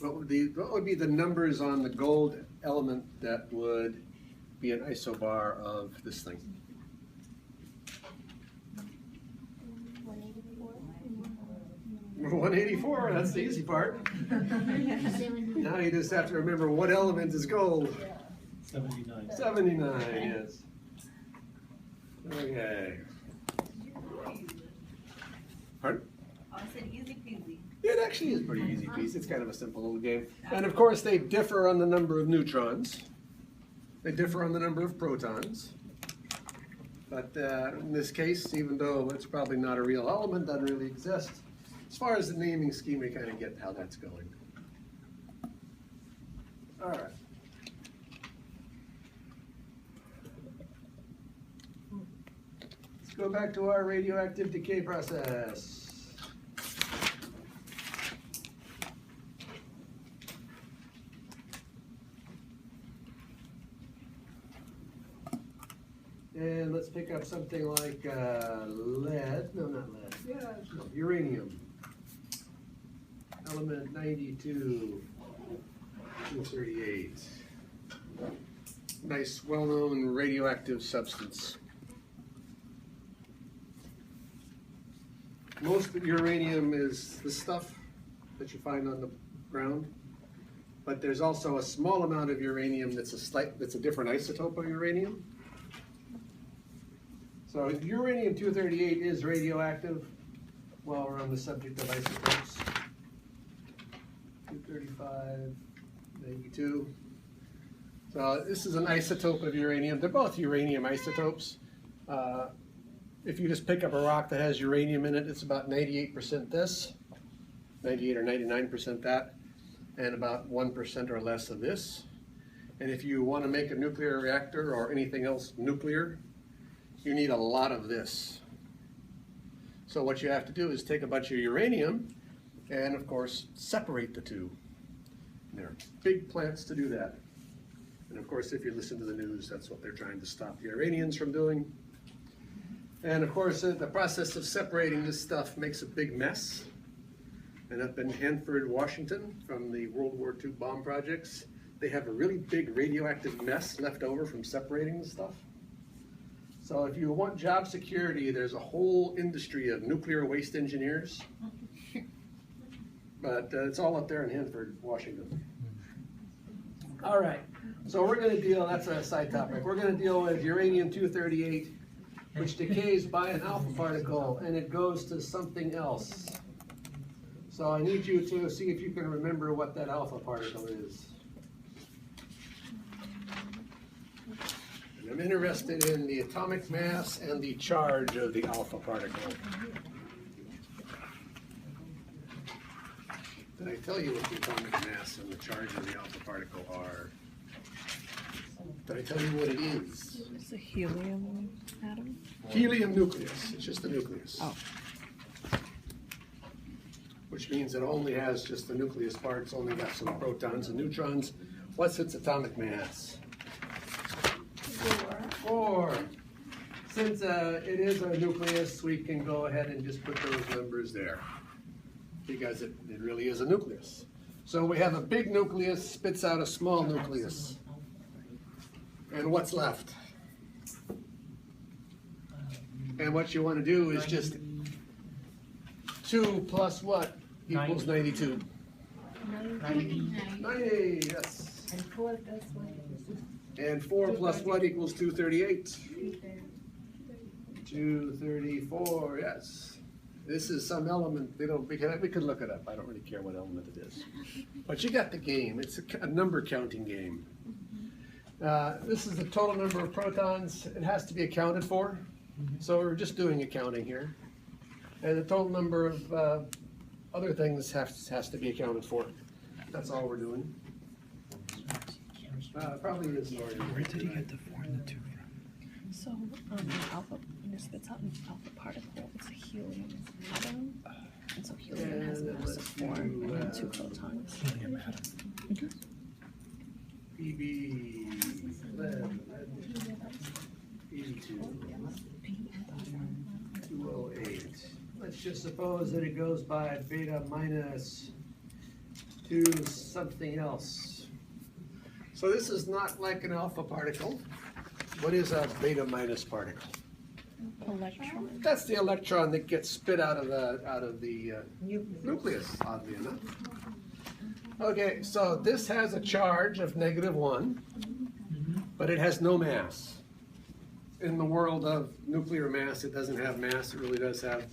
what would be the numbers on the gold element that would be an isobar of this thing? 184, that's the easy part. Now you just have to remember what element is gold. 79. 79, yes. Okay. Pardon? I said easy peasy. It actually is pretty easy piece. It's kind of a simple little game. And of course they differ on the number of neutrons. They differ on the number of protons. But in this case, even though it's probably not a real element, doesn't really exist, as far as the naming scheme, we kind of get how that's going. All right. Let's go back to our radioactive decay process. And let's pick up something like lead. No, not lead. Yeah, no, uranium. Element 92, 238. Nice, well-known radioactive substance. Most of uranium is the stuff that you find on the ground, but there's also a small amount of uranium that's a different isotope of uranium. So uranium-238 is radioactive while we're on the subject of isotopes. 235, 92. So this is an isotope of uranium. They're both uranium isotopes. If you just pick up a rock that has uranium in it, it's about 98% this, 98 or 99% that, and about 1% or less of this. And if you want to make a nuclear reactor or anything else nuclear, you need a lot of this. So what you have to do is take a bunch of uranium and, of course, separate the two. And there are big plants to do that. And, of course, if you listen to the news, that's what they're trying to stop the Iranians from doing. And, of course, the process of separating this stuff makes a big mess. And up in Hanford, Washington, from the World War II bomb projects, they have a really big radioactive mess left over from separating the stuff. So if you want job security, there's a whole industry of nuclear waste engineers. But it's all up there in Hanford, Washington. All right, so we're going to deal, that's a side topic, we're going to deal with uranium-238, which decays by an alpha particle, and it goes to something else. So I need you to see if you can remember what that alpha particle is. I'm interested in the atomic mass and the charge of the alpha particle. Did I tell you what the atomic mass and the charge of the alpha particle are? Did I tell you what it is? It's a helium atom? Helium nucleus. It's just the nucleus. Oh. Which means it only has just the nucleus part. It's only got some protons and neutrons. What's its atomic mass? 4. Since it is a nucleus, we can go ahead and just put those numbers there because it really is a nucleus. So we have a big nucleus spits out a small nucleus. And what's left? And what you want to do is just 2 plus what equals 92? 90, yes. And 4 plus 1. And 4 plus what equals 238? 234, yes. This is some element, we could look it up. I don't really care what element it is. But you got the game. It's a number counting game. This is the total number of protons. It has to be accounted for. So we're just doing accounting here. And the total number of other things has to be accounted for. That's all we're doing. Probably is. Where did he get the 4 and the 2 from? So, alpha, when it spits out an alpha particle, it's a helium atom. And so helium has a mass of 4 and 2 protons. Helium atom. PB, lead, 82, 208. Let's just suppose that it goes by beta minus to something else. So this is not like an alpha particle. What is a beta minus particle? Electron. That's the electron that gets spit out of the nucleus, oddly enough. Okay, so this has a charge of -1, but it has no mass. In the world of nuclear mass, it doesn't have mass. It really does have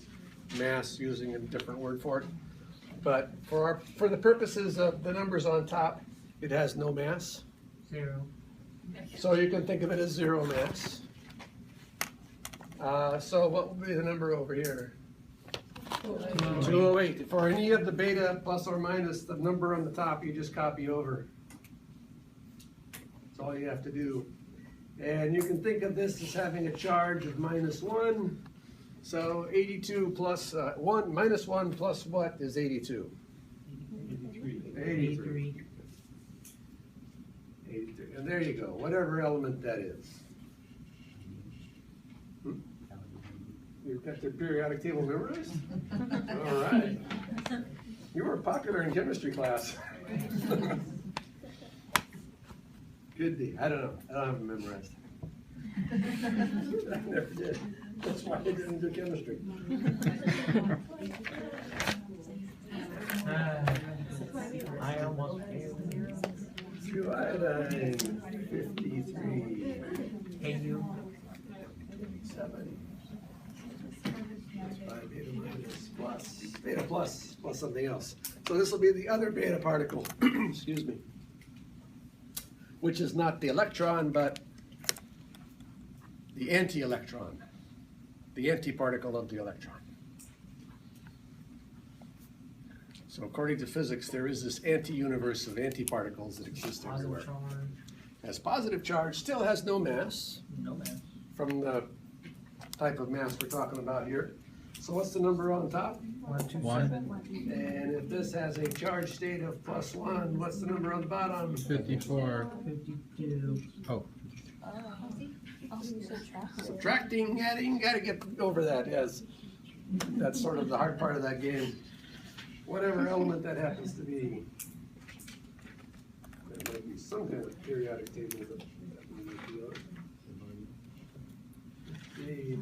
mass, using a different word for it. But for the purposes of the numbers on top, it has no mass. 0. So you can think of it as 0 mass. So what will be the number over here? 208. For any of the beta plus or minus, the number on the top you just copy over. That's all you have to do. And you can think of this as having a charge of -1. So 82 plus 1 minus 1 plus what is 82? 83. 83. And there you go, whatever element that is. You've got the periodic table memorized? All right. You were popular in chemistry class. Good deal. I don't know. I don't have them memorized. I never did. That's why I didn't do chemistry. I almost failed. Two iodine, 53. Hey, you. 7. That's 5 beta minus plus beta plus something else. So this will be the other beta particle, excuse me, which is not the electron, but the anti-electron, the antiparticle of the electron. So according to physics, there is this anti-universe of antiparticles that exist everywhere. Positive charge. Has positive charge, still has no mass No mass. from the type of mass we're talking about here. So what's the number on top? 127. And if this has a charge state of +1, what's the number on the bottom? 54. 52. Oh, Subtracting, adding, gotta get over that, yes. That's sort of the hard part of that game. Whatever element that happens to be. There might be some kind of periodic table that we need to know.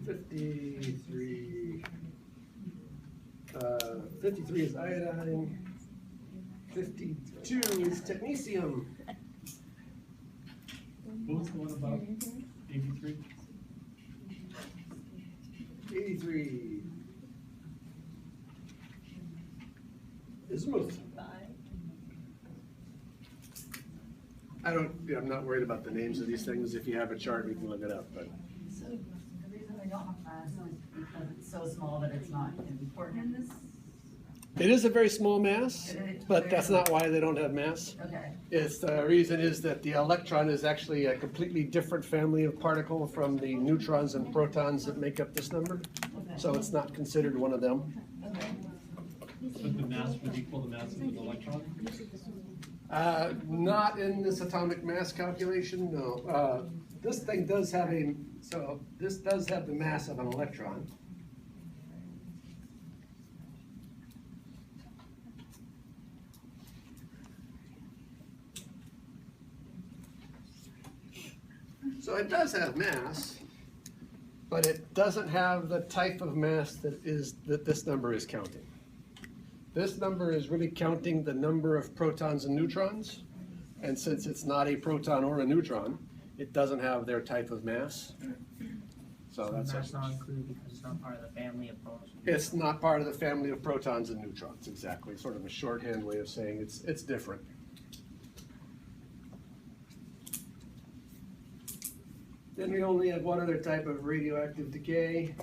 53. 53 is iodine. 52 is technetium. what was the one about 83? 83. Bismuth. I'm not worried about the names of these things. If you have a chart, we can look it up, but. So the reason they don't have mass is because it's so small that it's not important in this? It is a very small mass, but that's not why they don't have mass. Okay. It's the reason is that the electron is actually a completely different family of particle from the neutrons and protons that make up this number. So it's not considered one of them. But the mass would equal the mass of an electron? Not in this atomic mass calculation, no. This thing does have this does have the mass of an electron. So it does have mass, but it doesn't have the type of mass that this number is counting. This number is really counting the number of protons and neutrons, and since it's not a proton or a neutron, it doesn't have their type of mass. So that's That's not included because it's not part of the family of protons. it's not part of the family of protons and neutrons, exactly. Sort of a shorthand way of saying it's different. Then we only have one other type of radioactive decay,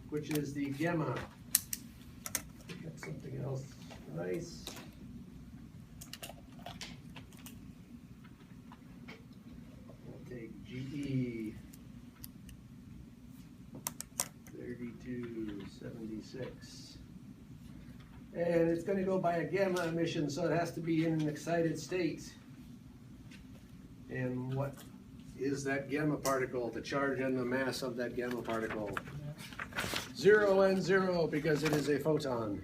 which is the gamma. Got something else nice. We'll take GE 3276. And it's going to go by a gamma emission, so it has to be in an excited state. And what is that gamma particle, the charge and the mass of that gamma particle? 0 and 0, because it is a photon.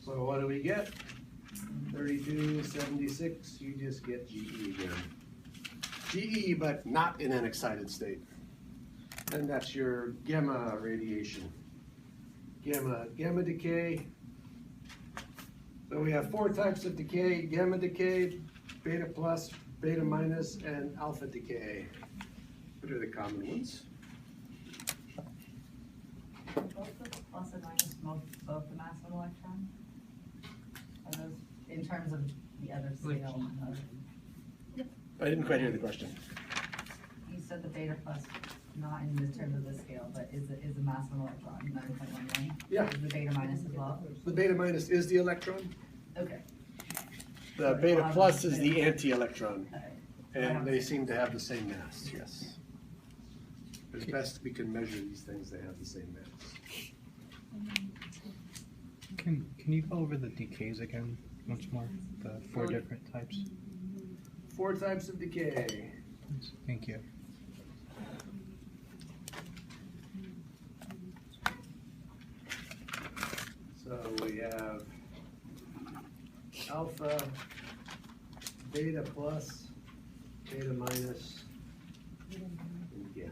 So what do we get? 3276, you just get GE again. GE, but not in an excited state. And that's your gamma radiation. Gamma decay. So we have 4 types of decay: gamma decay, beta plus, beta minus, and alpha decay. What are the common ones? Both the plus and minus, both the mass of an electron? Are those, in terms of the other scale? I didn't quite hear the question. You said the beta plus, not in the terms of the scale, but is the mass of an electron 9.11? Yeah. Is the beta minus as well? The beta minus is the electron. Okay. The beta plus is the anti-electron. Okay. And they seem to have the same mass, yes. As best we can measure these things, they have the same mass. Can you go over the decays again once more? The 4 different types? 4 types of decay. Thank you. So we have alpha, beta plus, beta minus, and gamma.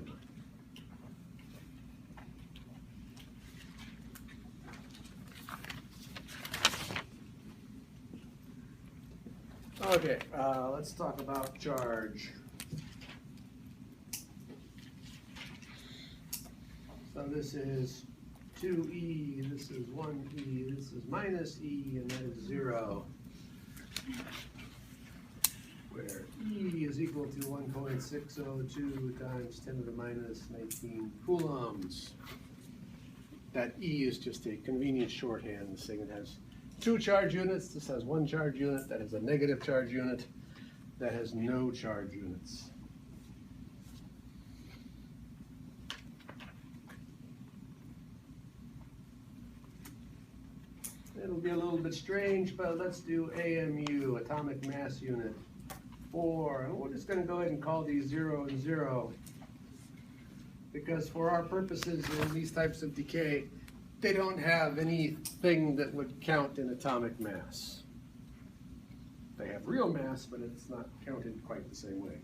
Okay, let's talk about charge. So this is 2E, this is 1E, this is minus E, and that is 0. Where E is equal to 1.602 times 10 to the minus 19 coulombs. That E is just a convenient shorthand. This thing has 2 charge units, this has 1 charge unit, that has a negative charge unit, that has no charge units. It'll be a little bit strange, but let's do AMU, atomic mass unit, 4. And we're just going to go ahead and call these 0 and 0. Because for our purposes in these types of decay, they don't have anything that would count in atomic mass. They have real mass, but it's not counted quite the same way.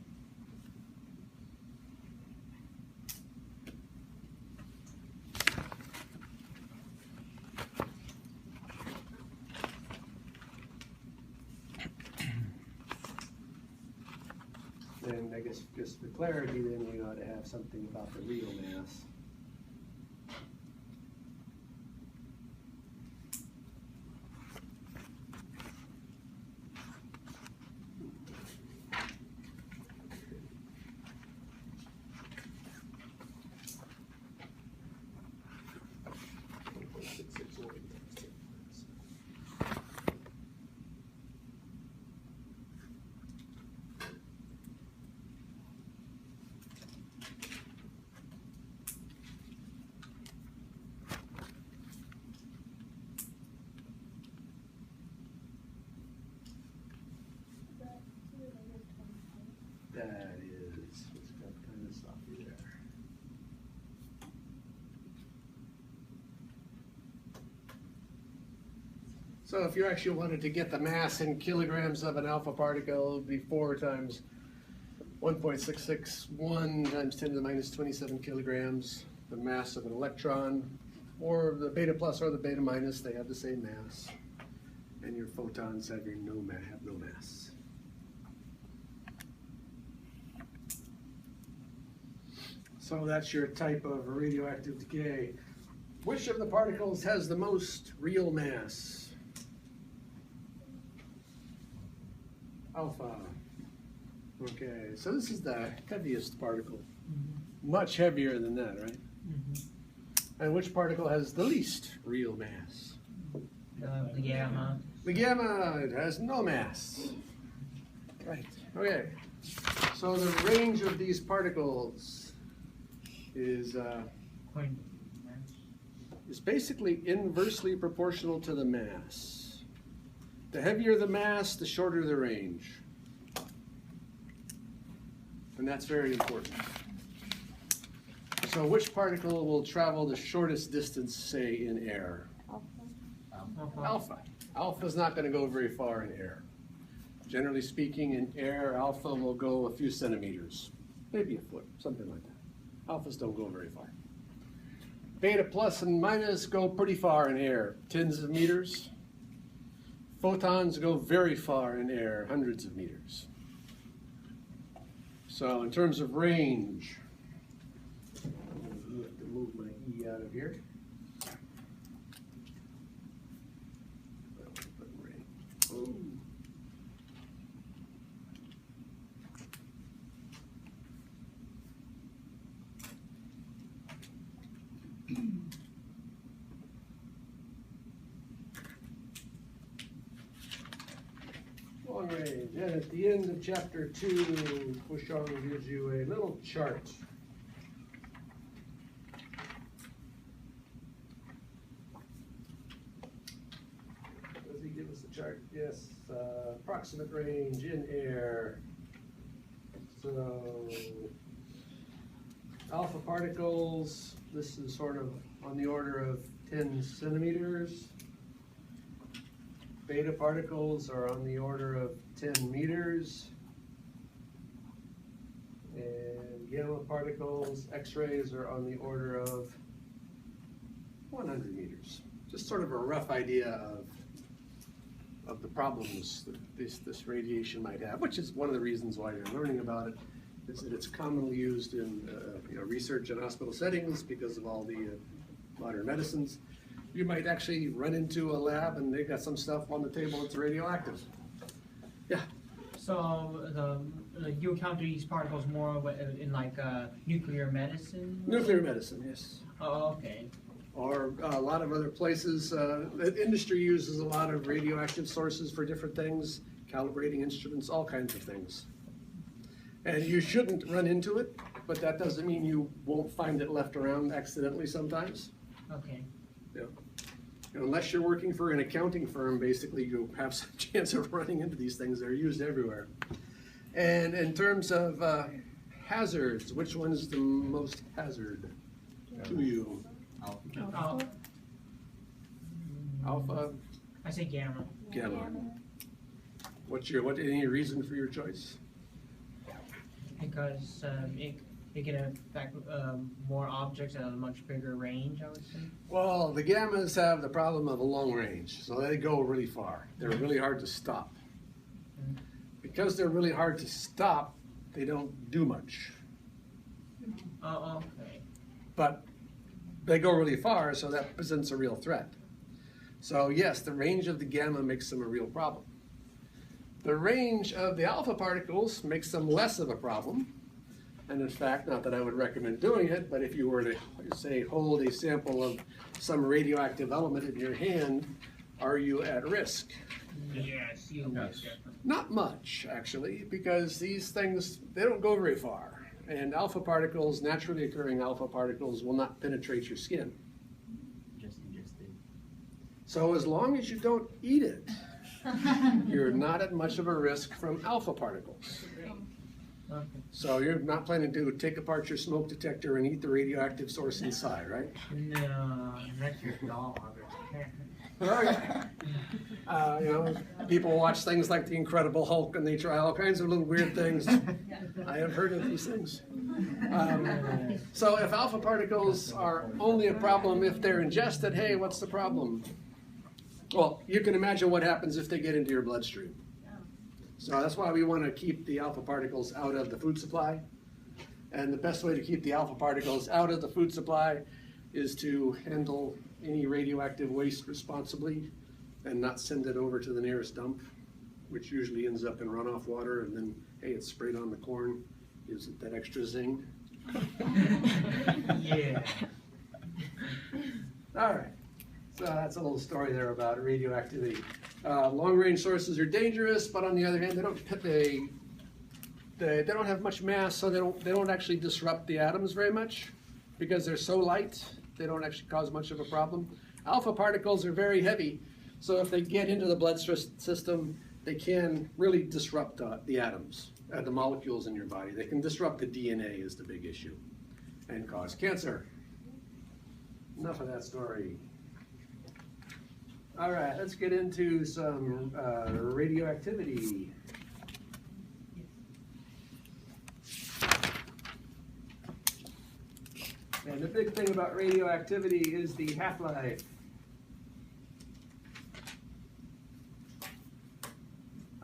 Then I guess just for clarity, then we ought to have something about the real mass. That is, it's got kind of sloppy there. So if you actually wanted to get the mass in kilograms of an alpha particle, it would be 4 times 1.661 times 10 to the minus 27 kilograms. The mass of an electron, or the beta plus or the beta minus, they have the same mass. And your photons have no mass. So that's your type of radioactive decay. Which of the particles has the most real mass? Alpha. Okay, so this is the heaviest particle. Much heavier than that, right? And which particle has the least real mass? The gamma. The gamma, it has no mass. Right, okay. So the range of these particles is basically inversely proportional to the mass. The heavier the mass, the shorter the range. And that's very important. So which particle will travel the shortest distance, say, in air? Alpha. Alpha is not going to go very far in air. Generally speaking, in air, alpha will go a few centimeters, maybe a foot, something like that. Alphas don't go very far. Beta plus and minus go pretty far in air, tens of meters. Photons go very far in air, hundreds of meters. So in terms of range, I have to move my E out of here. Oh. Long range, and at the end of chapter 2, Bouchon gives you a little chart. Does he give us a chart? Yes, approximate range in air. So, alpha particles, this is sort of on the order of 10 centimeters. Beta particles are on the order of 10 meters. And gamma particles, X-rays, are on the order of 100 meters. Just sort of a rough idea of the problems that this radiation might have, which is one of the reasons why you're learning about it, is that it's commonly used in research in hospital settings because of all the modern medicines. You might actually run into a lab and they got some stuff on the table that's radioactive. Yeah. So you encounter these particles more in like nuclear medicine? Nuclear medicine, yes. Oh, okay. Or a lot of other places. The industry uses a lot of radioactive sources for different things, calibrating instruments, all kinds of things. And you shouldn't run into it, but that doesn't mean you won't find it left around accidentally sometimes. Okay. Yeah. Unless you're working for an accounting firm, basically you have some chance of running into these things. They're used everywhere. And in terms of hazards, which one is the most hazard to you? Alpha. Alpha, I say gamma. gamma. Any reason for your choice? Because it can affect more objects at a much bigger range, I would say. Well, the gammas have the problem of a long range, so they go really far. They're really hard to stop. Because they're really hard to stop, they don't do much. Oh, okay. But they go really far, so that presents a real threat. So yes, the range of the gamma makes them a real problem. The range of the alpha particles makes them less of a problem. And in fact, not that I would recommend doing it, but if you were to, say, hold a sample of some radioactive element in your hand, are you at risk? Yes, you Yes. Not much, actually, because these things, they don't go very far. And alpha particles, naturally occurring alpha particles, will not penetrate your skin. Just ingested. So as long as you don't eat it, you're not at much of a risk from alpha particles. Okay. So you're not planning to take apart your smoke detector and eat the radioactive source inside, right? No, that's your dog. Oh, yeah. People watch things like The Incredible Hulk and they try all kinds of little weird things. I have heard of these things. So if alpha particles are only a problem if they're ingested, hey, what's the problem? Well, you can imagine what happens if they get into your bloodstream. So that's why we want to keep the alpha particles out of the food supply. And the best way to keep the alpha particles out of the food supply is to handle any radioactive waste responsibly and not send it over to the nearest dump, which usually ends up in runoff water, and then, hey, it's sprayed on the corn. Gives it that extra zing. Yeah. All right. So that's a little story there about radioactivity. Long-range sources are dangerous, but on the other hand, they don't have much mass, so they don't actually disrupt the atoms very much because they're so light. They don't actually cause much of a problem. Alpha particles are very heavy, so if they get into the blood system, they can really disrupt the atoms, the molecules in your body. They can disrupt the DNA is the big issue and cause cancer. Enough of that story. All right, let's get into some radioactivity. And the big thing about radioactivity is the half-life.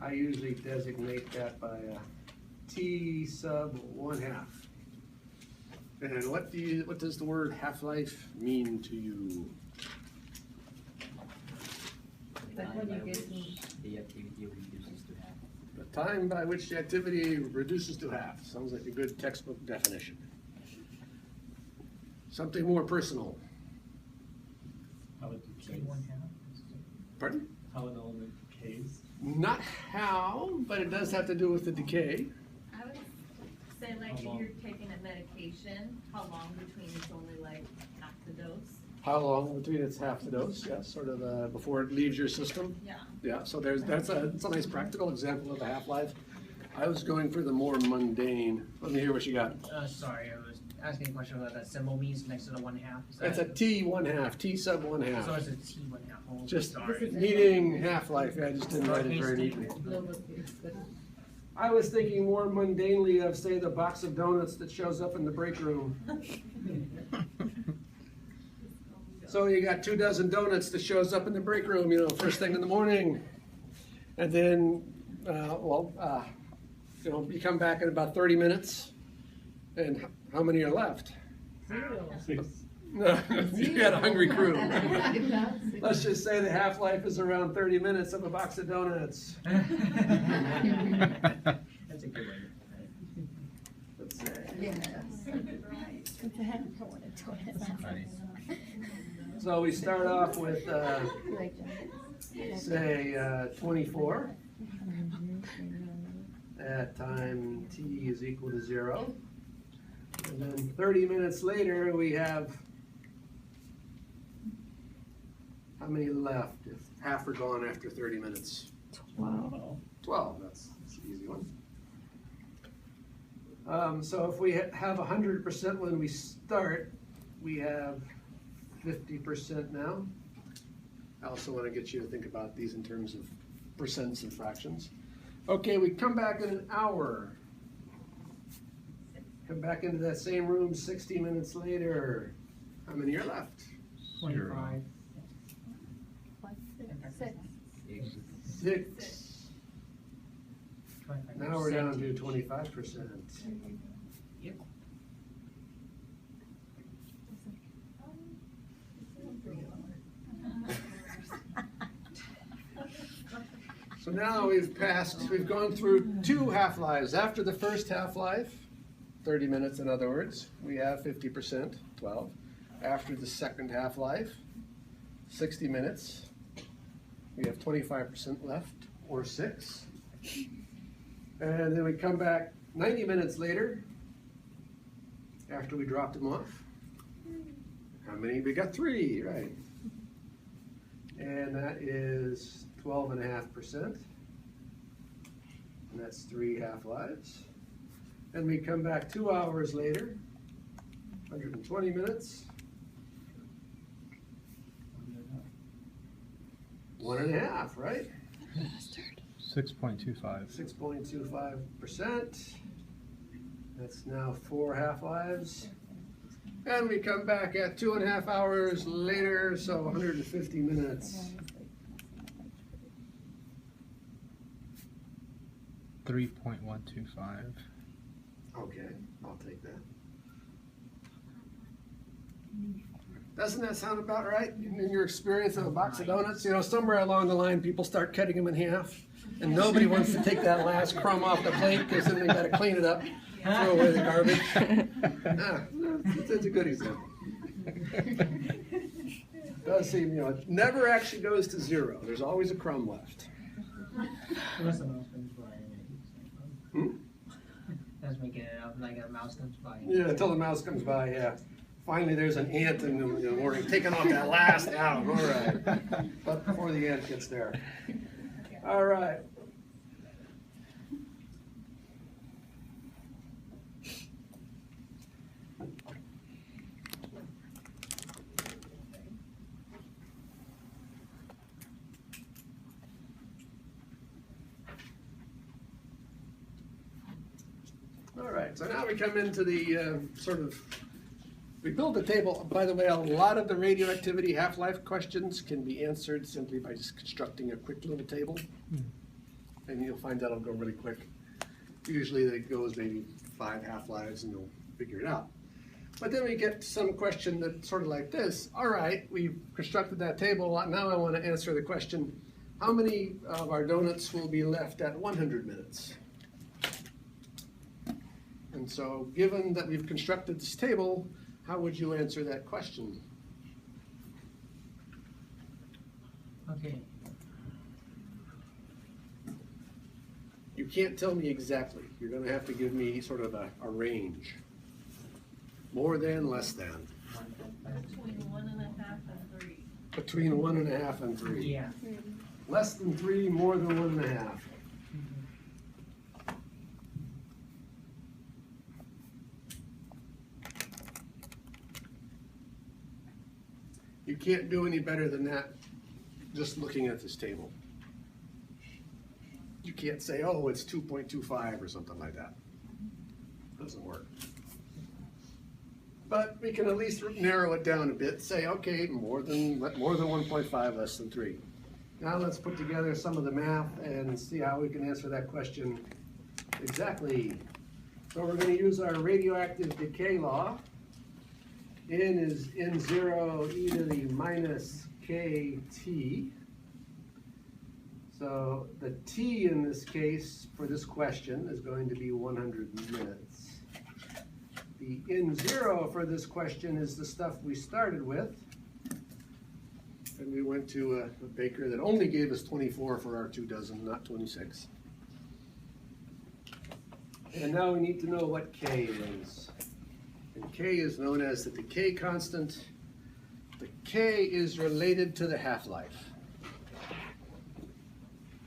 I usually designate that by T sub 1/2. And what does the word half-life mean to you? Like when you get the activity reduces to half. The time by which the activity reduces to half. Sounds like a good textbook definition. Something more personal. How it decays. Pardon? How an element decays. Not how, but it does have to do with the decay. I would say like if you're taking a medication, how long between it's only like half the dose? How long between it's half the dose? Yeah, sort of before it leaves your system. Yeah. Yeah, so it's a nice practical example of a half-life. I was going for the more mundane. Let me hear what you got. Sorry, I was asking a question about that symbol means next to the 1/2. Is That's a that- T 1/2, T sub So 1/2. it's a T 1/2. Oh, Just sorry. meaning half-life. Yeah, I just didn't write it very neatly. I was thinking more mundanely of, say, the box of donuts that shows up in the break room. So you got 24 donuts that shows up in the break room, first thing in the morning. And then, you come back in about 30 minutes. And how many are left? 6. No, you got a hungry crew. Let's just say the half-life is around 30 minutes of a box of donuts. That's a good way. Let's say. So we start off with, say, 24 at time t is equal to 0. And then 30 minutes later, we have how many left? If half are gone after 30 minutes. 12, that's an easy one. So if we have 100% when we start, we have 50% now. I also want to get you to think about these in terms of percents and fractions. Okay, we come back in an hour. Come back into that same room 60 minutes later. How many are left? 25. 6. 25%. Now we're down to 25%. Yep. So now we've gone through 2 half-lives. After the first half-life, 30 minutes in other words, we have 50%, 12. After the second half-life, 60 minutes, we have 25% left, or 6. And then we come back 90 minutes later, after we dropped them off. How many? We got 3, right. And that is 12.5%. And that's 3 half-lives. And we come back 2 hours later, 120 minutes. 1.5, right? 6.25. 6.25%. That's now 4 half-lives. And we come back at 2.5 hours later, so 150 minutes. 3.125. Okay, I'll take that. Doesn't that sound about right in your experience of a box of donuts? Somewhere along the line, people start cutting them in half, and nobody wants to take that last crumb off the plate because then they got to clean it up, throw away the garbage. It's a good example. Does seem, it never actually goes to 0. There's always a crumb left. Unless a mouse comes by. Hmm? That's making it up like a mouse comes by. Yeah, until the mouse comes by, yeah. Finally, there's an ant in the morning taking off that last out. All right. But before the ant gets there. All right. right, so now we come into the we build the table. By the way, a lot of the radioactivity half-life questions can be answered simply by just constructing a quick little table. And you'll find that'll go really quick. Usually it goes maybe 5 half-lives and you'll figure it out. But then we get some question that's sort of like this. All right, we've constructed that table. Now I want to answer the question, how many of our donuts will be left at 100 minutes? And so given that we've constructed this table, how would you answer that question? Okay. You can't tell me exactly. You're going to have to give me sort of a range. More than, less than. Between 1.5 and 3. Between 1.5 and 3. Yeah. Less than 3, more than 1.5. You can't do any better than that just looking at this table. You can't say, oh, it's 2.25 or something like that. Doesn't work. But we can at least narrow it down a bit, say, okay, more than 1.5, less than 3. Now let's put together some of the math and see how we can answer that question exactly. So we're going to use our radioactive decay law. N is N0 e to the minus KT. So the T in this case for this question is going to be 100 minutes. The N0 for this question is the stuff we started with. And we went to a baker that only gave us 24 for our 2 dozen, not 26. And now we need to know what K is. And K is known as the decay constant. The K is related to the half-life.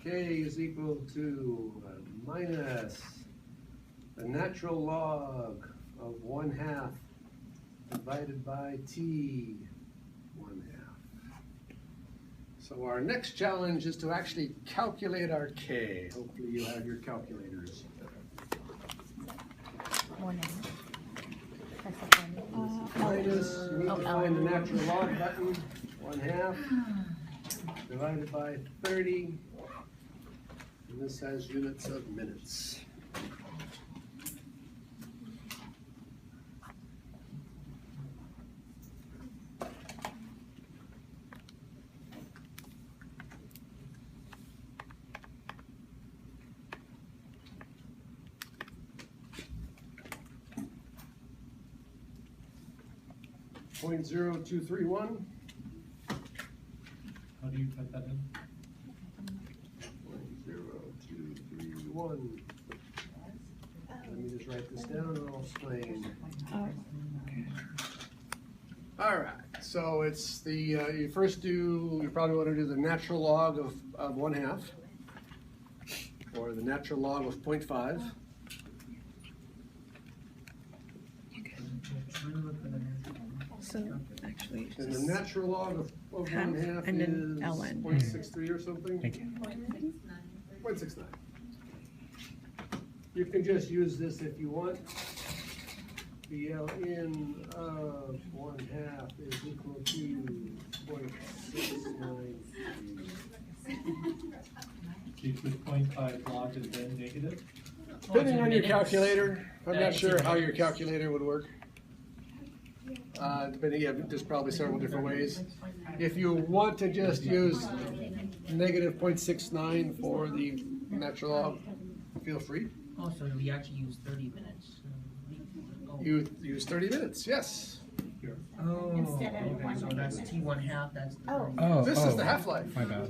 K is equal to minus the natural log of 1/2 divided by T 1/2. So our next challenge is to actually calculate our K. Hopefully you have your calculators. Minus, you need to find the natural log button, 1/2 divided by 30. And this has units of minutes. .0231. How do you type that in? 0.0231. Let me just write this down and I'll explain. Oh, All right, so it's the, you probably want to do the natural log of 1/2 or the natural log of 0.5. so actually, it's And the just natural log of half 1/2 and then is ln. 0.63 or something? Thank you. 0.69. You can just use this if you want. The ln of 1/2 is equal to 0.693. Do you put 0.5 log and then negative? Depending on your calculator, I'm not sure how your calculator would work. Depending, yeah, there's probably several different ways. If you want to just use negative 0.69 for the natural log, feel free. Also, we actually use 30 minutes. You use 30 minutes, yes. Oh, okay, so that's T 1/2, that's the 30. Oh, This is the half-life. My bad.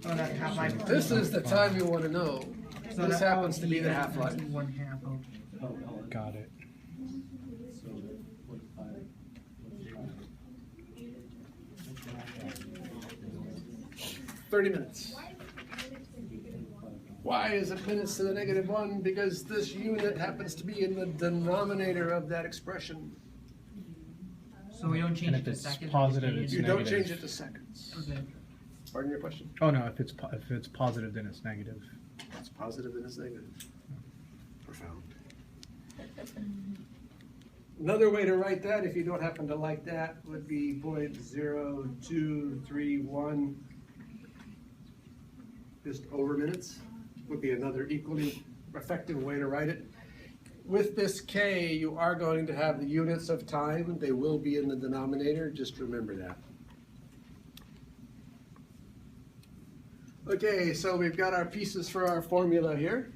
Oh, that's half-life. This is the time you want to know. So This that- happens to be the half-life. T 1/2, okay. Got it. So 0.5. 30 minutes. Why is it minutes to the -1? Because this unit happens to be in the denominator of that expression. So we don't change And it if to it's seconds? positive, we it's You change don't negative. change it to seconds. Okay. Pardon your question? Oh no, if it's positive, then it's negative. It's positive and it's negative. Profound. Another way to write that, if you don't happen to like that, would be 0.0231, just over minutes, would be another equally effective way to write it. With this K, you are going to have the units of time. They will be in the denominator, just remember that. Okay, so we've got our pieces for our formula here.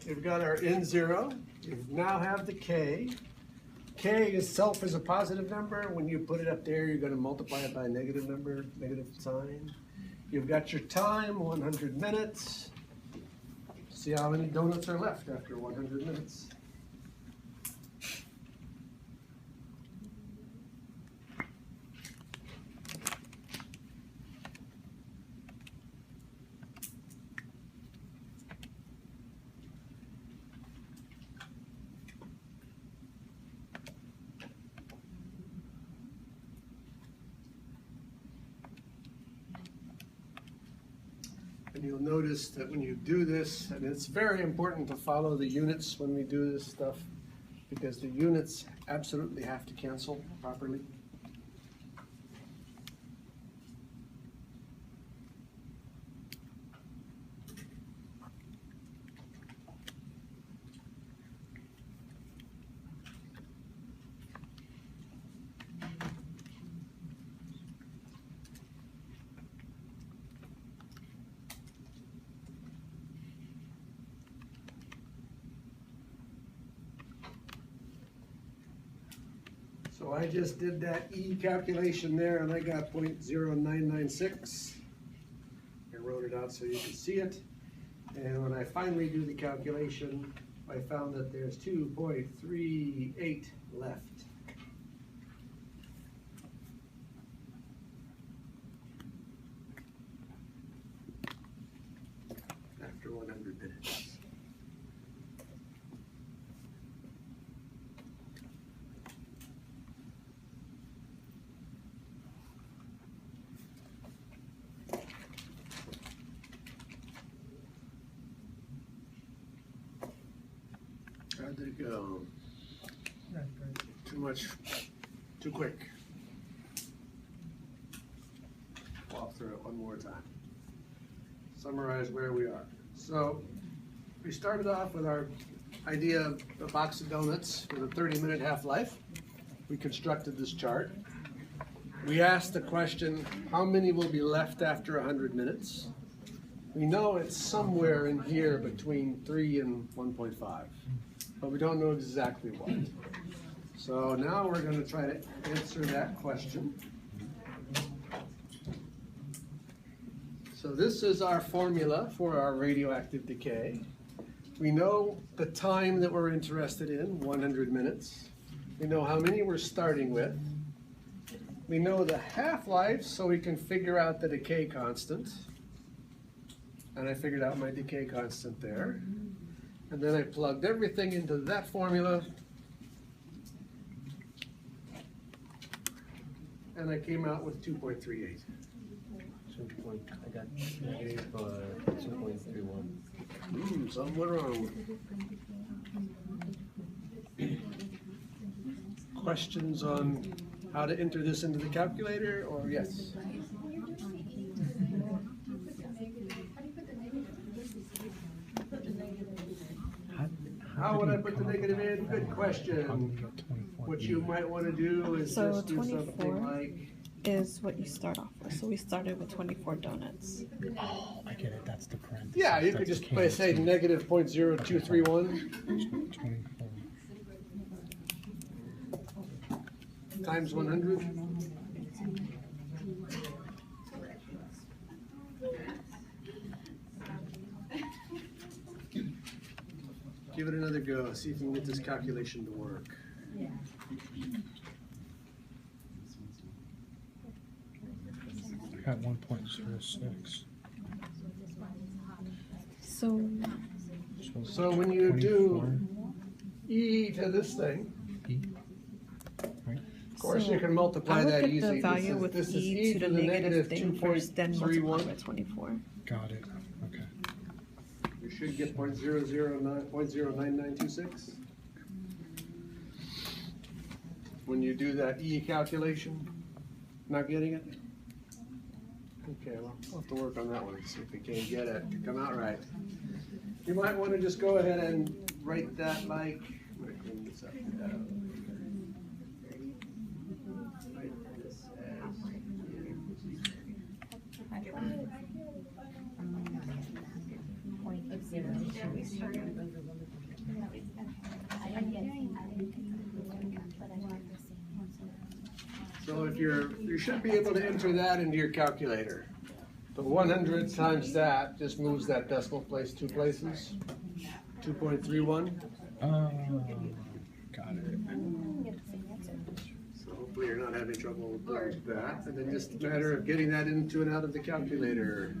We've got our N0. You now have the K. K itself is a positive number. When you put it up there, you're going to multiply it by a negative number, negative sign. You've got your time, 100 minutes. See how many donuts are left after 100 minutes. And you'll notice that when you do this, and it's very important to follow the units when we do this stuff, because the units absolutely have to cancel properly. So I just did that E calculation there and I got 0.0996. I wrote it out so you can see it. And when I finally do the calculation, I found that there's 2.38 left. After 100 minutes. How'd it go? Too much, too quick. Walk through it one more time. Summarize where we are. So we started off with our idea of a box of donuts with a 30-minute half-life. We constructed this chart. We asked the question, how many will be left after 100 minutes? We know it's somewhere in here between 3 and 1.5. But we don't know exactly what. So now we're going to try to answer that question. So this is our formula for our radioactive decay. We know the time that we're interested in, 100 minutes. We know how many we're starting with. We know the half-life, so we can figure out the decay constant. And I figured out my decay constant there. And then I plugged everything into that formula. And I came out with 2.38. I got negative 2.31. Something went wrong. Questions on how to enter this into the calculator, or yes? How would I put the negative in? Good question. What you might want to do is So just do something 24 like, is what you start off with. So we started with 24 donuts. Oh, I get it. That's the parentheses. yeah, you could That's just K say two. negative 0.0231 24. times 100. Give it another go, see if you can get this calculation to work. I got 1.06. So So when you do 24. e to this thing, E. Right? of course So you can multiply I would that put easily. the value with this is e to the negative thing first, then multiply by 2.31. 24. Got it. Okay. You're should get 0.009, 0.09926. When you do that E calculation, not getting it? Okay, well, we'll have to work on that one, see if we can't get it to come out right. You might want to just go ahead and write that like, I'm gonna clean this up. Write this as So if you should be able to enter that into your calculator. The 100 times that just moves that decimal place 2 places. 2.31. Got it. So hopefully you're not having trouble with that. And then just a matter of getting that into and out of the calculator.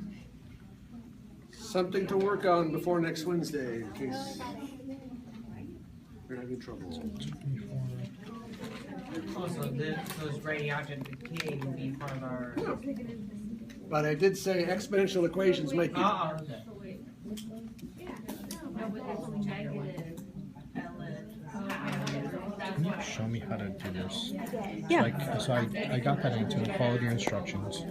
Something to work on before next Wednesday in case you're having trouble. Also, those radioactive decay will be part of our. But I did say exponential equations might be. Okay. No, but it's negative ln. Can you show me how to do this? Yeah. Like, so I got that answer, follow the instructions.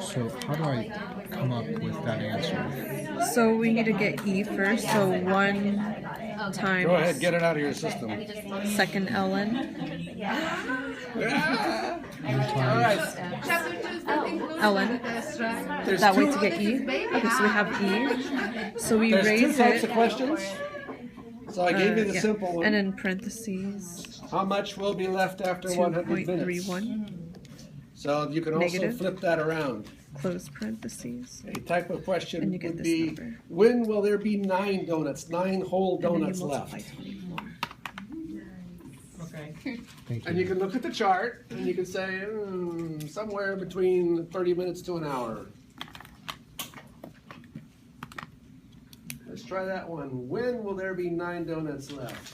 So how do I come up with that answer? So we need to get E first. So 1 times Go ahead, get it out of your system. second ln. All right. ln. There's That way two, to get E. Okay, so we have E. So we there's two raise types it. of questions. So I gave you the Yeah. simple one. And in parentheses, How much will be left after 100 minutes? 2.31, So you can also Negative. flip that around. close parentheses. A type of question And you get would this be, number. when will there be 9 donuts, 9 whole And then you donuts multiply left? 24. Okay. Thank And you can look at the chart and you can say, somewhere between 30 minutes to an hour. Let's try that one. When will there be 9 donuts left?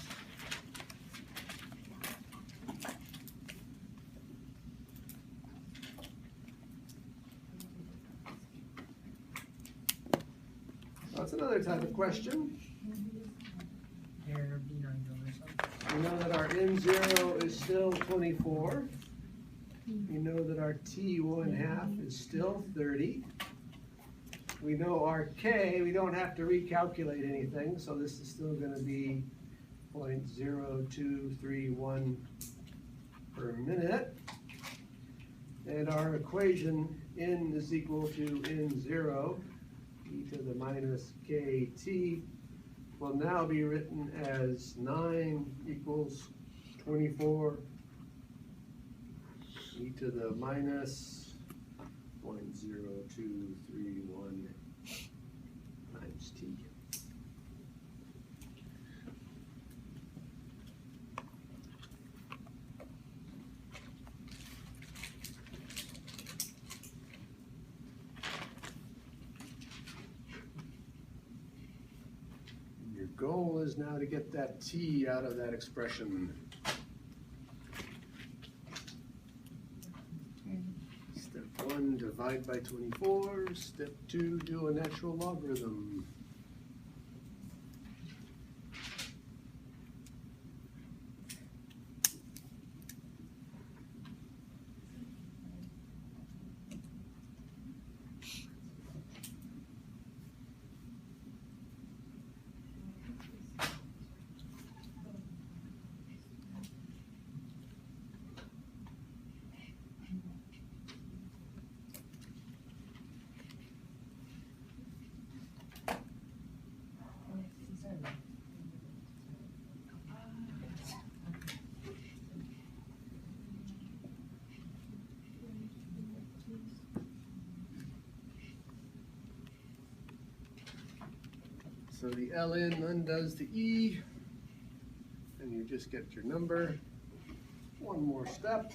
That's another type of question. There be 9 dollars. We know that our N0 is still 24. We know that our T1/2 is still 30. We know our K, we don't have to recalculate anything, so this is still going to be 0.0231 per minute. And our equation N is equal to N0, e to the minus KT, will now be written as 9 equals 24 e to the minus 0.0231 times t. Your goal is now to get that t out of that expression. Step 1, divide by 24. Step 2, do a natural logarithm. So the ln undoes the e, and you just get your number. One more step.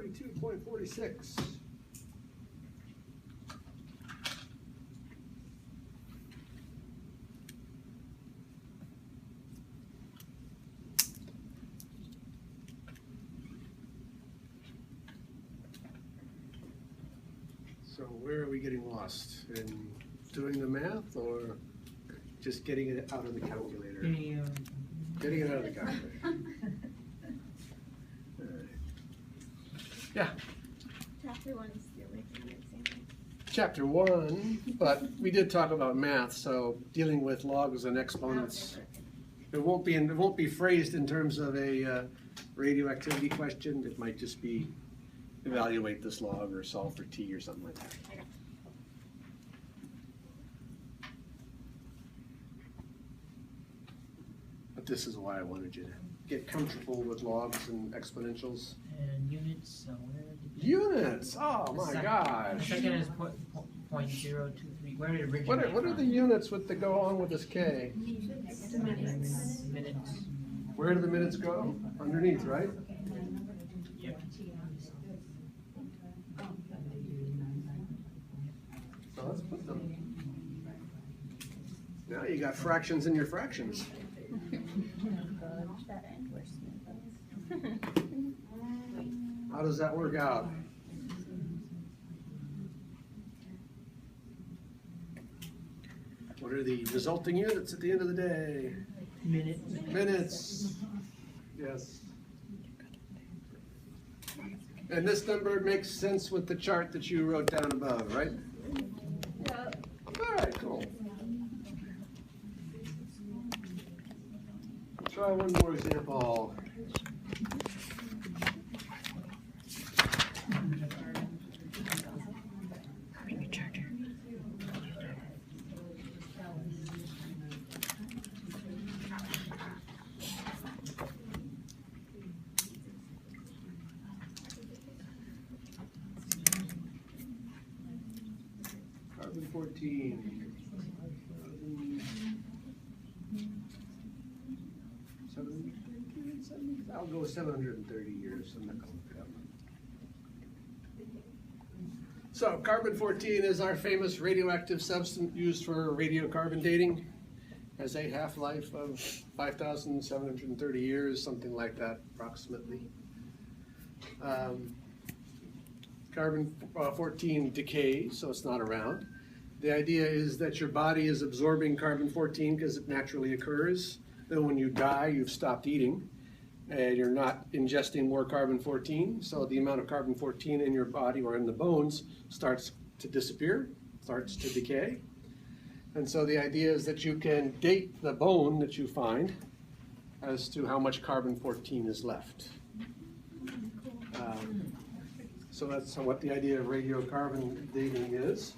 42.46. So where are we getting lost? In doing the math or just getting it out of the calculator? Getting it out of the calculator. All right. Yeah. Chapter 1 is the original example. Chapter 1, but we did talk about math, so dealing with logs and exponents. It won't be phrased in terms of a radioactivity question. It might just be evaluate this log or solve for t or something like that. But this is why I wanted you to get comfortable with logs and exponentials. And units, so where did Units! Oh my The gosh! second is .023. Where did it originate What are the from? units that go on with this K? Minutes. Where do the minutes go? Underneath, right? Yep. So let's put them. Now you got fractions in your fractions. How does that work out? What are the resulting units at the end of the day? Minutes. Minutes. Yes. And this number makes sense with the chart that you wrote down above, right? All right, cool. Try one more example. Carbon 14. I'll go 730 years. I'm not going to look it up. So carbon 14 is our famous radioactive substance used for radiocarbon dating. Has a half-life of 5,730 years, something like that, approximately. Carbon 14 decays, so it's not around. The idea is that your body is absorbing carbon 14 because it naturally occurs. Then when you die, you've stopped eating, and you're not ingesting more carbon 14, so the amount of carbon 14 in your body or in the bones starts to disappear, starts to decay. And so the idea is that you can date the bone that you find as to how much carbon 14 is left. So that's what the idea of radiocarbon dating is.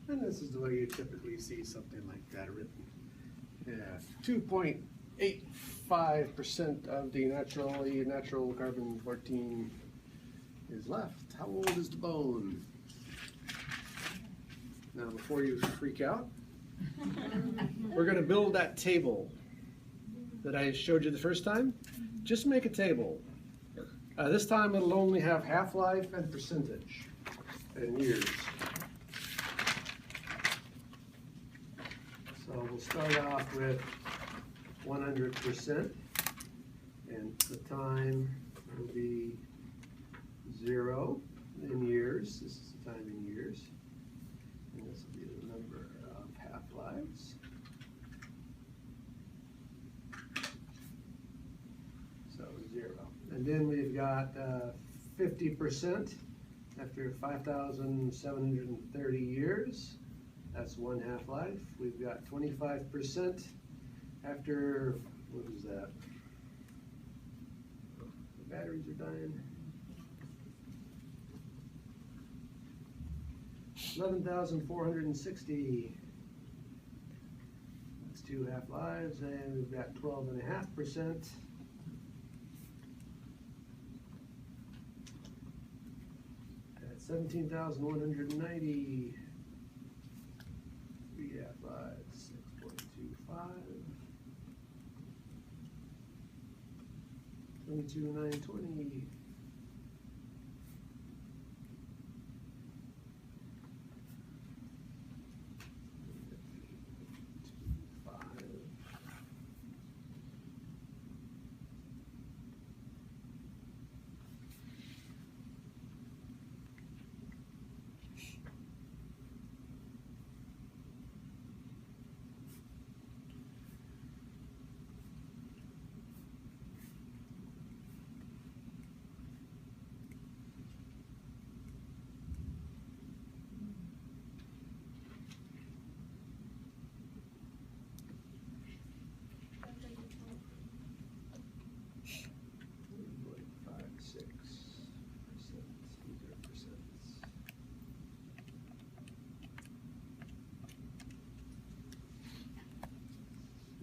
And this is the way you typically see something like that written. Yeah, 2.85% of the natural carbon 14 is left. How old is the bone? Now, before you freak out, we're going to build that table that I showed you the first time. Just make a table. This time it'll only have half-life and percentage in years. So we'll start off with 100%, and the time will be 0 in years. This is the time in years. And this will be the number of half-lives. So 0. And then we've got 50% after 5,730 years. That's one half-life. We've got 25% after, what is that? The batteries are dying. 11,460. That's two half-lives, and we've got 12.5%. At 17,190. Three half-lives, 6.25. 22,920.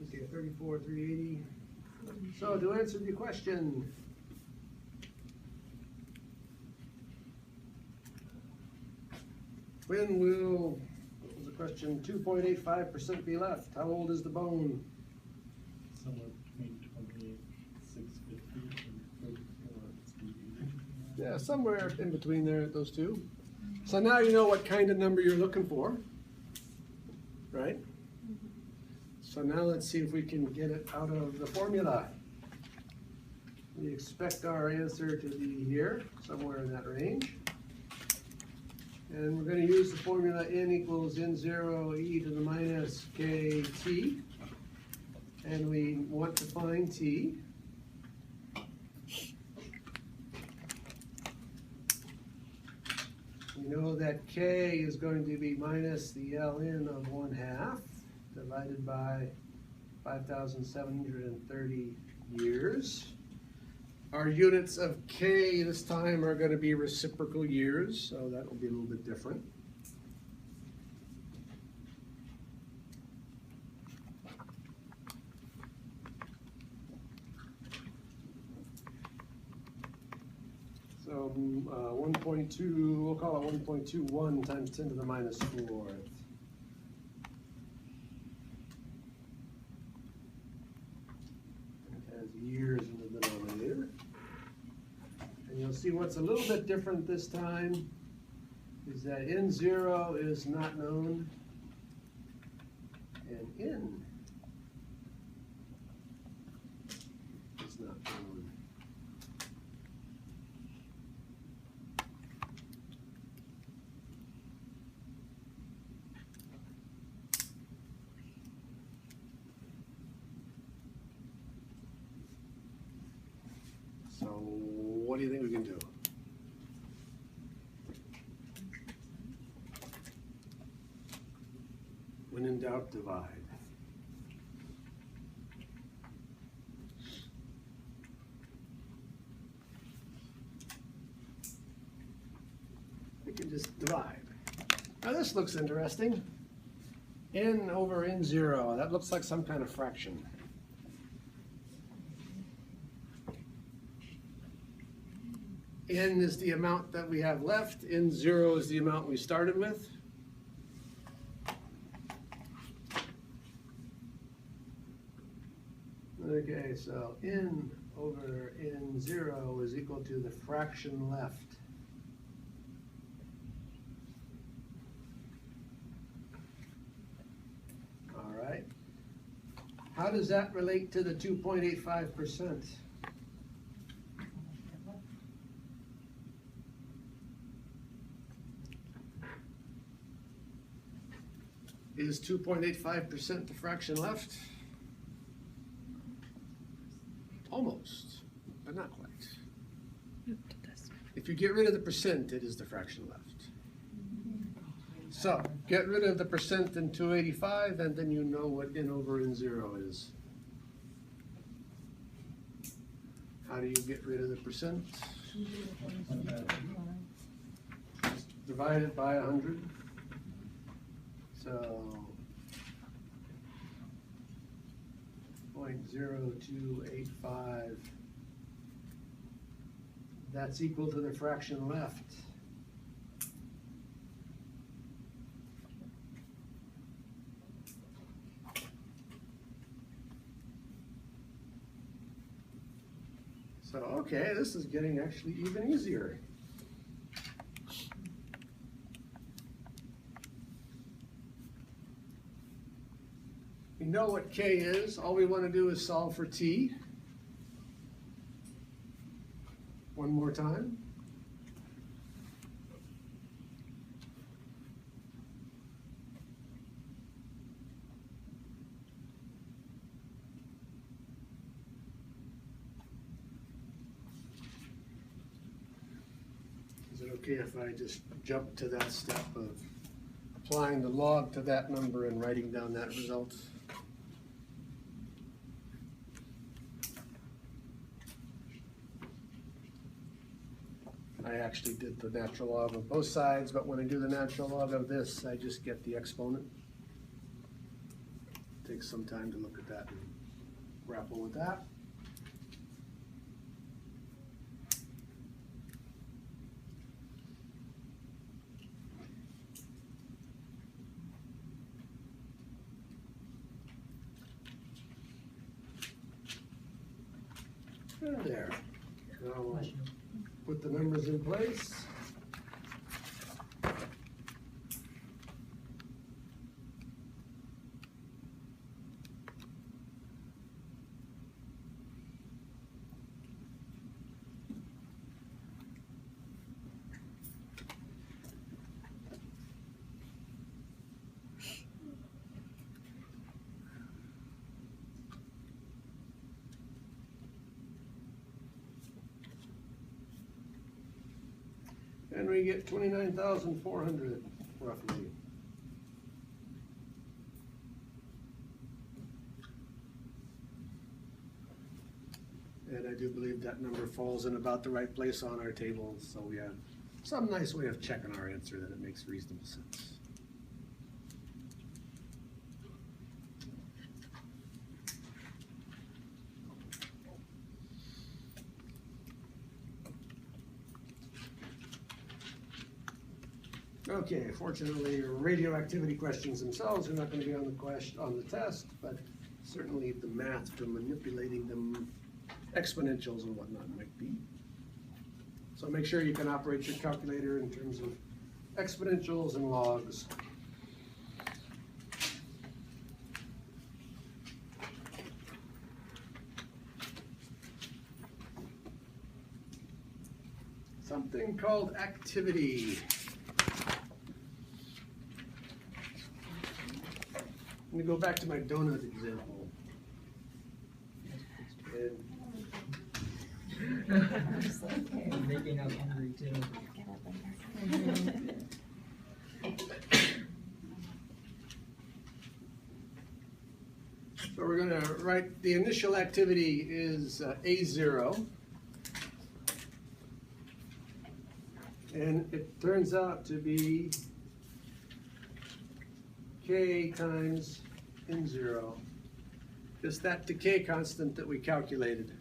Okay, 34,380. So to answer the question, when will, what was the question, 2.85% be left? How old is the bone? Somewhere between 28,650 and 34,380. Yeah, somewhere in between there, those two. So now you know what kind of number you're looking for, right? So now let's see if we can get it out of the formula. We expect our answer to be here, somewhere in that range. And we're going to use the formula n equals n0 e to the minus kt. And we want to find t. We know that k is going to be minus the ln of 1/2 divided by 5,730 years. Our units of k this time are going to be reciprocal years, so that will be a little bit different. So 1.2, we'll call it 1.21 times 10 to the minus 4th. It has years in the denominator. And you'll see what's a little bit different this time is that n0 is not known, and n is not known. So what do you think we can do? When in doubt, divide. We can just divide. Now this looks interesting. N over n0, that looks like some kind of fraction. N is the amount that we have left, n0 is the amount we started with. Okay, so n over n0 is equal to the fraction left. All right. How does that relate to the 2.85%? Is 2.85% the fraction left? Almost, but not quite. If you get rid of the percent, it is the fraction left. So, get rid of the percent in 285, and then you know what n over n0 is. How do you get rid of the percent? Divide it by 100. So, 0.0285. That's equal to the fraction left. So, okay, this is getting actually even easier. We know what K is. All we want to do is solve for T. One more time. Is it okay if I just jump to that step of applying the log to that number and writing down that result? I actually did the natural log of both sides, but when I do the natural log of this, I just get the exponent. It takes some time to look at that and grapple with that. And there. Now we'll put the numbers in place. And we get 29,400 roughly. And I do believe that number falls in about the right place on our table, so we have some nice way of checking our answer that it makes reasonable sense. Okay, fortunately, radioactivity questions themselves are not going to be on the test, but certainly the math for manipulating them, exponentials and whatnot might be. So make sure you can operate your calculator in terms of exponentials and logs. Something called activity. Let me go back to my donut example. I'm making us hungry too. So we're going to write the initial activity is A0. And it turns out to be K times N0. Just that decay constant that we calculated.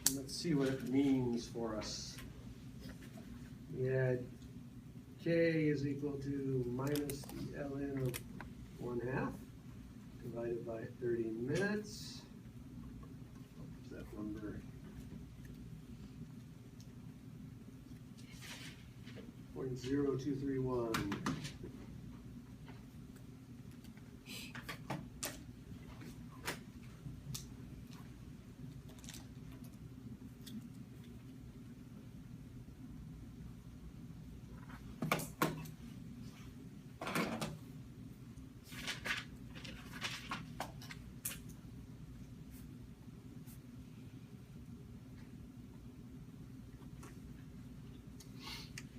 And let's see what it means for us. We had K is equal to minus the ln of 1/2 divided by 30 minutes. What's that number? 0.0231.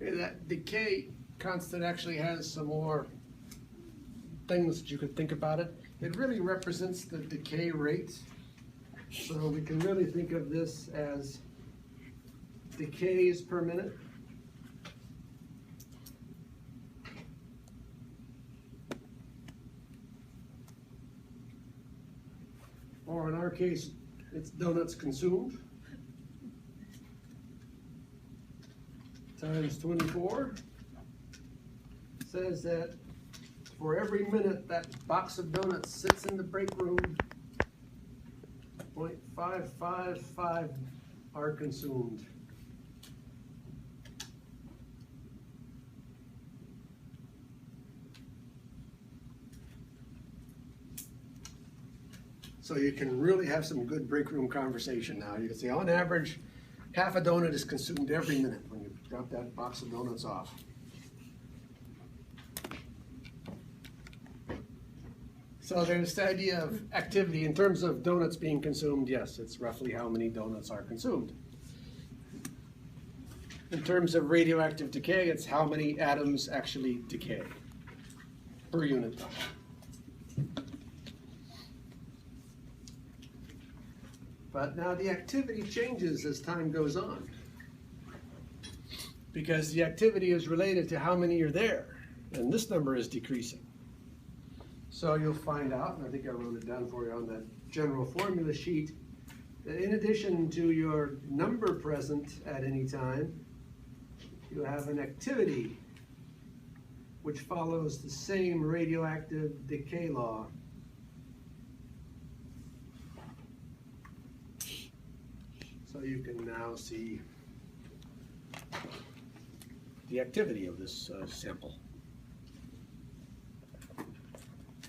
Okay, that decay constant actually has some more things that you could think about it. It really represents the decay rate. So we can really think of this as decays per minute. Or in our case, it's donuts consumed times 24. Says that for every minute that box of donuts sits in the break room, 0.555 are consumed. So you can really have some good break room conversation now. You can say on average, half a donut is consumed every minute when you drop that box of donuts off. So there's the idea of activity in terms of donuts being consumed. Yes, it's roughly how many donuts are consumed. In terms of radioactive decay, it's how many atoms actually decay per unit time. But now the activity changes as time goes on, because the activity is related to how many are there, and this number is decreasing. So you'll find out, and I think I wrote it down for you on that general formula sheet, that in addition to your number present at any time, you have an activity which follows the same radioactive decay law. So you can now see the activity of this sample.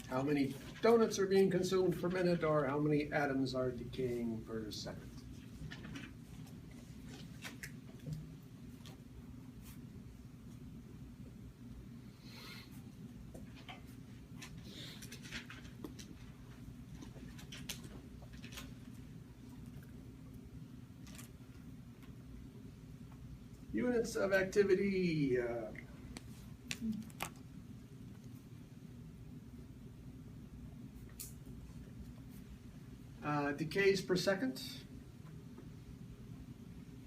How many donuts are being consumed per minute, or how many atoms are decaying per second. Units of activity. Decays per second,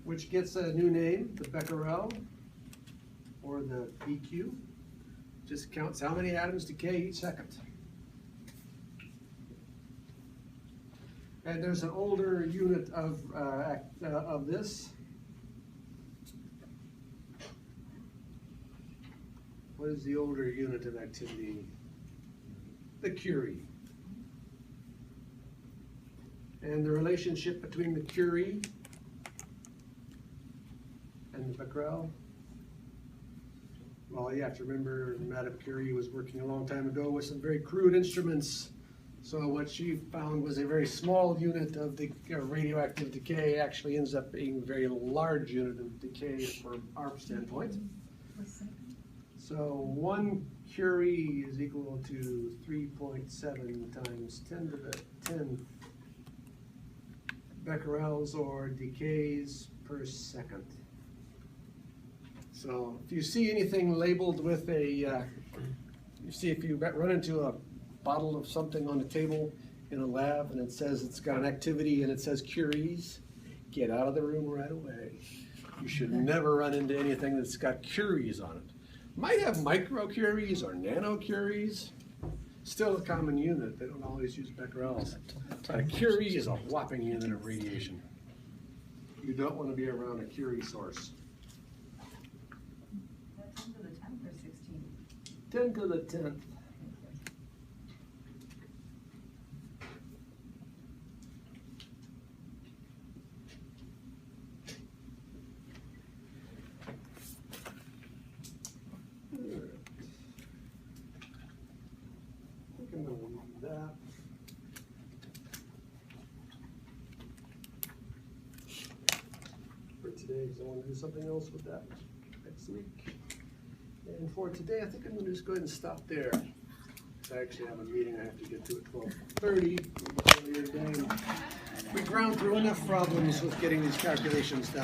which gets a new name, the becquerel, or the BQ. Just counts how many atoms decay each second. And there's an older unit of this. What is the older unit of activity? The Curie. And the relationship between the Curie and the becquerel. Well, you have to remember Madame Curie was working a long time ago with some very crude instruments. So what she found was a very small unit of the radioactive decay actually ends up being a very large unit of decay from our standpoint. So 1 Curie is equal to 3.7 times 10 to the 10th becquerels, or decays per second. So if you see anything labeled with a, you see if you run into a bottle of something on the table in a lab and it says it's got an activity and it says Curies, get out of the room right away. You should never run into anything that's got Curies on it. Might have microcuries or nanocuries. Still a common unit. They don't always use becquerels. A Curie is a whopping unit of radiation. You don't want to be around a Curie source. 10 to the 10th or 16? 10 to the 10th. That. For today, because I want to do something else with that next week. And for today, I think I'm going to just go ahead and stop there. I actually have a meeting I have to get to at 12:30. We ground through enough problems with getting these calculations done.